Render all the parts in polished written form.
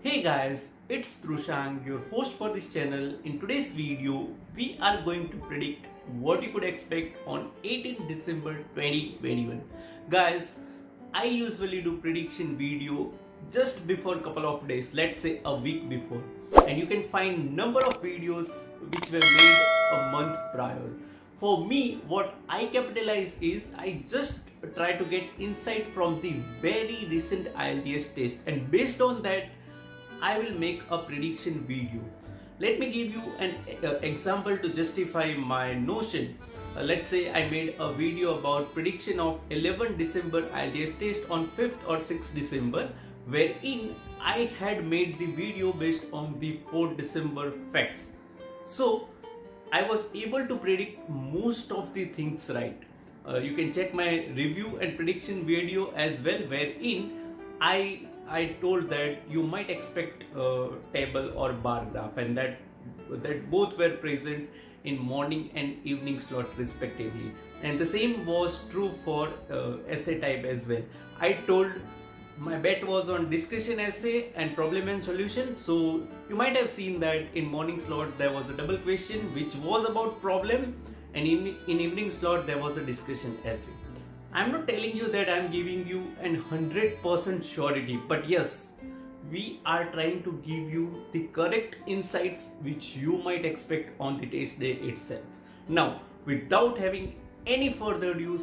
Hey guys, it's Trushang, your host for this channel. In today's video, we are going to predict what you could expect on 18 December 2021. Guys, I usually do prediction video just before a couple of days, let's say a week before. And you can find number of videos which were made a month prior. For me, what I capitalize is I just try to get insight from the very recent Ielts test, and based on that I will make a prediction video. Let me give you an example to justify my notion. Let's say I made a video about prediction of 11 December Ielts test on 5th or 6th December, wherein I had made the video based on the 4th December facts. So I was able to predict most of the things right. You can check my review and prediction video as well, wherein I told that you might expect a table or bar graph, and that both were present in morning and evening slot respectively. And the same was true for essay type as well. I told my bet was on discussion essay and problem and solution. So you might have seen that in morning slot there was a double question which was about problem, and in evening slot there was a discussion essay. I'm not telling you that I'm giving you an 100% surety, but yes, we are trying to give you the correct insights which you might expect on the test day itself. Now, without having any further ado,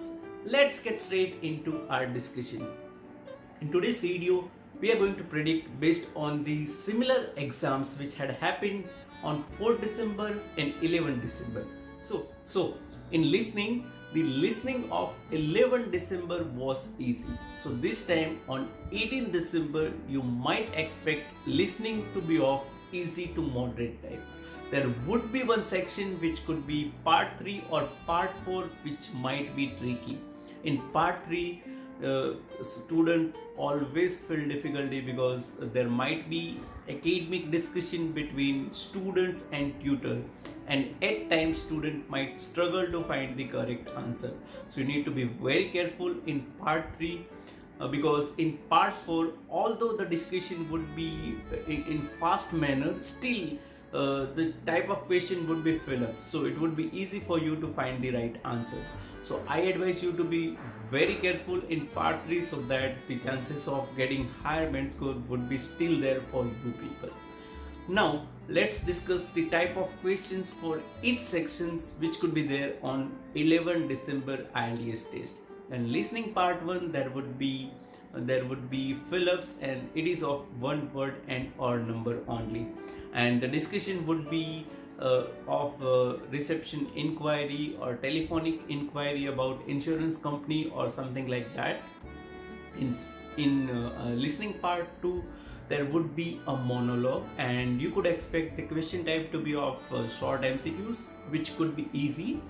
let's get straight into our discussion. In today's video, we are going to predict based on the similar exams which had happened on 4th December and 11th December. So in listening, the listening of 11 December was easy. So this time on 18 December, you might expect listening to be of easy to moderate type. There would be one section which could be part 3 or part 4 which might be tricky. In part 3, student always feel difficulty because there might be academic discussion between students and tutor, and at times student might struggle to find the correct answer. So you need to be very careful in part 3 because in part 4, although the discussion would be in fast manner, still the type of question would be fill up, so it would be easy for you to find the right answer. So I advise you to be very careful in part 3 so that the chances of getting higher band score would be still there for you people. Now let's discuss the type of questions for each sections which could be there on 11 December Ielts test. And listening part 1, there would be fill-ups, and it is of one word and or number only. And the discussion would be of reception inquiry or telephonic inquiry about insurance company or something like that. In listening part 2, there would be a monologue, and you could expect the question type to be of short MCQs which could be easy.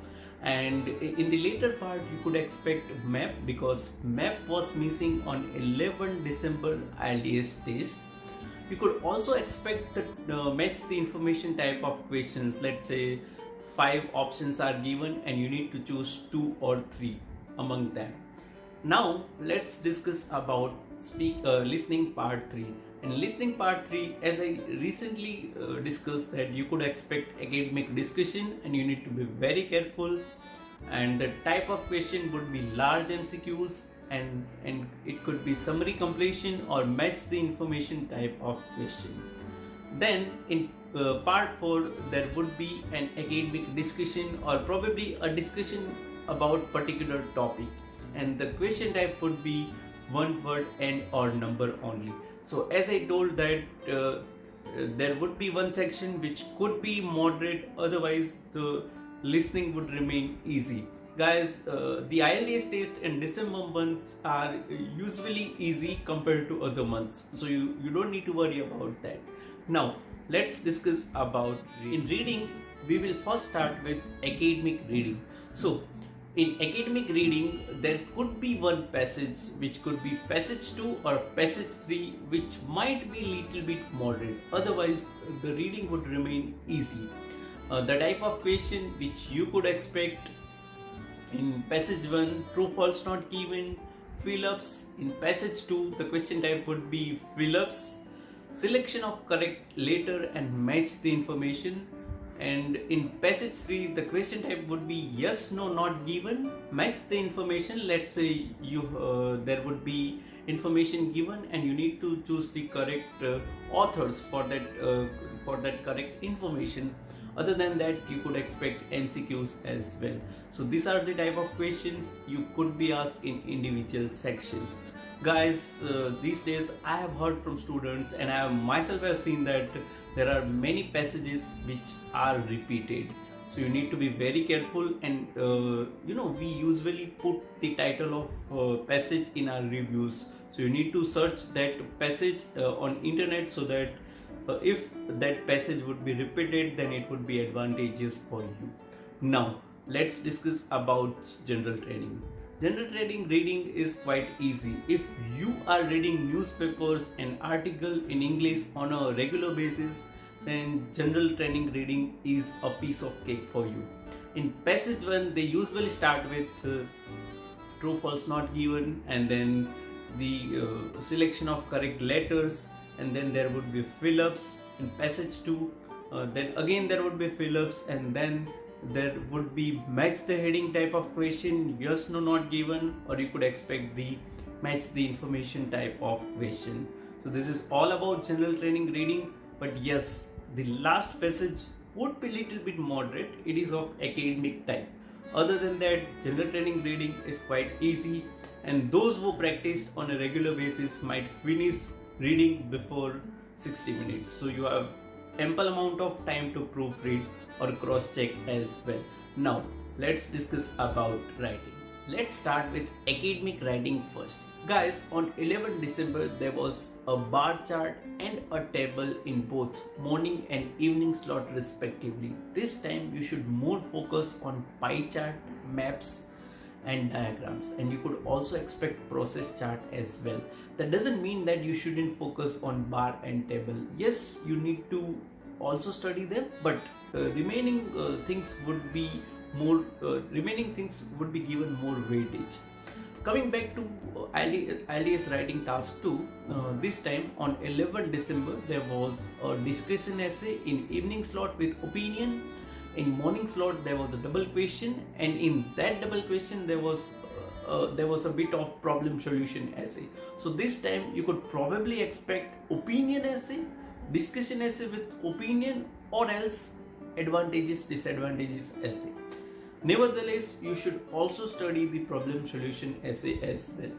And in the later part, you could expect map, because map was missing on 11 December Ielts test. You could also expect that match the information type of questions. Let's say 5 options are given and you need to choose 2 or 3 among them. Now let's discuss about listening part 3. In listening part 3, as I recently discussed, that you could expect academic discussion and you need to be very careful, and the type of question would be large MCQs, and it could be summary completion or match the information type of question. Then in part 4, there would be an academic discussion or probably a discussion about particular topic, and the question type would be one word and or number only. So as I told that there would be one section which could be moderate, otherwise the listening would remain easy. Guys, the Ielts test in December months are usually easy compared to other months, so you don't need to worry about that. Now let's discuss about in reading. We will first start with academic reading. So in academic reading, there could be one passage which could be passage 2 or passage 3 which might be little bit moderate, otherwise the reading would remain easy. The type of question which you could expect: in passage 1, true false not given, fill ups. In passage 2, the question type would be fill ups. selection of correct letter and match the information. And in passage 3, the question type would be yes, no, not given, match the information. Let's say there would be information given and you need to choose the correct authors for that correct information. Other than that, you could expect MCQs as well. So these are the type of questions you could be asked in individual sections. Guys, these days I have heard from students, and I myself have seen that there are many passages which are repeated. So you need to be very careful, and we usually put the title of passage in our reviews. So you need to search that passage on internet, so that if that passage would be repeated, then it would be advantageous for you. Now let's discuss about general training. General training reading is quite easy. If you are reading newspapers and articles in English on a regular basis, then general training reading is a piece of cake for you. In passage 1, they usually start with true, false, not given, and then the selection of correct letters, and then there would be fill-ups. In passage 2, then again there would be fill-ups, and then there would be match the heading type of question, yes, no, not given, or you could expect the match the information type of question. So this is all about general training reading. But yes, the last passage would be little bit moderate. It is of academic type. Other than that, general training reading is quite easy, and those who practiced on a regular basis might finish reading before 60 minutes. So you have ample amount of time to proofread or cross check as well. Now let's discuss about writing. Let's start with academic writing first. Guys, on 11 December there was a bar chart and a table in both morning and evening slot respectively. This time you should more focus on pie chart, maps and diagrams, and you could also expect process chart as well. That doesn't mean that you shouldn't focus on bar and table. Yes, you need to also study them, but remaining things would be given more weightage. Coming back to IELTS writing task 2, this time on 11 December there was a discussion essay in evening slot with opinion. In morning slot there was a double question, and in that double question there was a bit of problem solution essay. So this time you could probably expect opinion essay, discussion essay with opinion, or else advantages disadvantages essay. Nevertheless, you should also study the problem solution essay as well.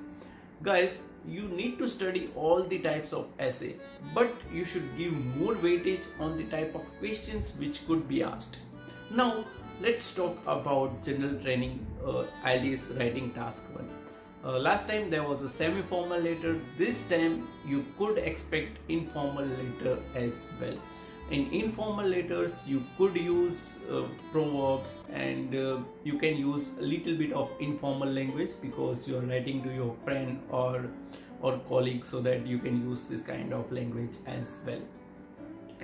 Guys, you need to study all the types of essay, but you should give more weightage on the type of questions which could be asked. Now let's talk about general training IELTS writing task 1. Last time there was a semi-formal letter. This time you could expect informal letter as well. In informal letters you could use proverbs, and you can use a little bit of informal language because you are writing to your friend or colleague, so that you can use this kind of language as well.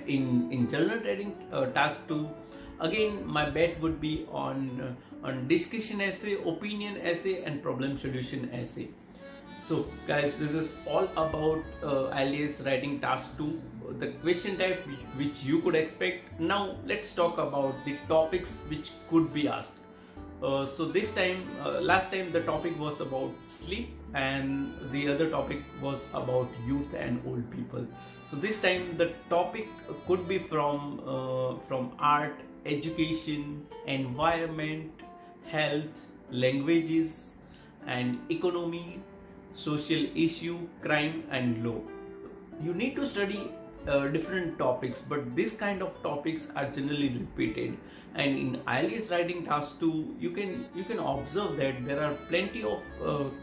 In general training task 2, again my bet would be on discussion essay, opinion essay and problem solution essay. So guys, this is all about IELTS writing task 2, the question type which you could expect. Now let's talk about the topics which could be asked. So this time, last time the topic was about sleep, and the other topic was about youth and old people. So this time the topic could be from art, education, environment, health, languages and economy, social issue, crime and law. You need to study different topics, but this kind of topics are generally repeated, and in IELTS writing task 2 you can observe that there are plenty of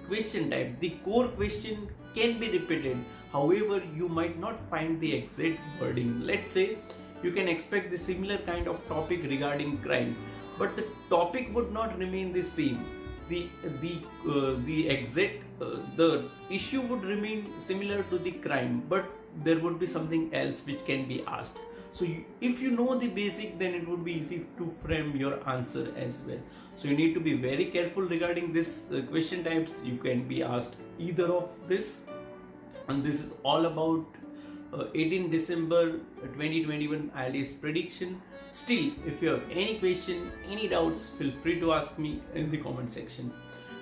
question type. The core question can be repeated, however you might not find the exact wording. Let's say you can expect the similar kind of topic regarding crime, but the topic would not remain the same. The issue would remain similar to the crime, but there would be something else which can be asked. So if you know the basic, then it would be easy to frame your answer as well. So you need to be very careful regarding this question types. You can be asked either of this, and this is all about 18 December 2021 IELTS prediction. Still, if you have any question, any doubts, feel free to ask me in the comment section.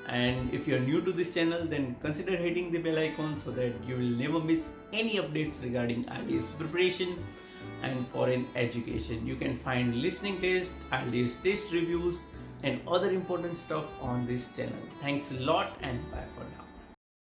And if you are new to this channel, then consider hitting the bell icon so that you will never miss any updates regarding IELTS preparation and foreign education. You can find listening test, IELTS test reviews and other important stuff on this channel. Thanks a lot and bye for now.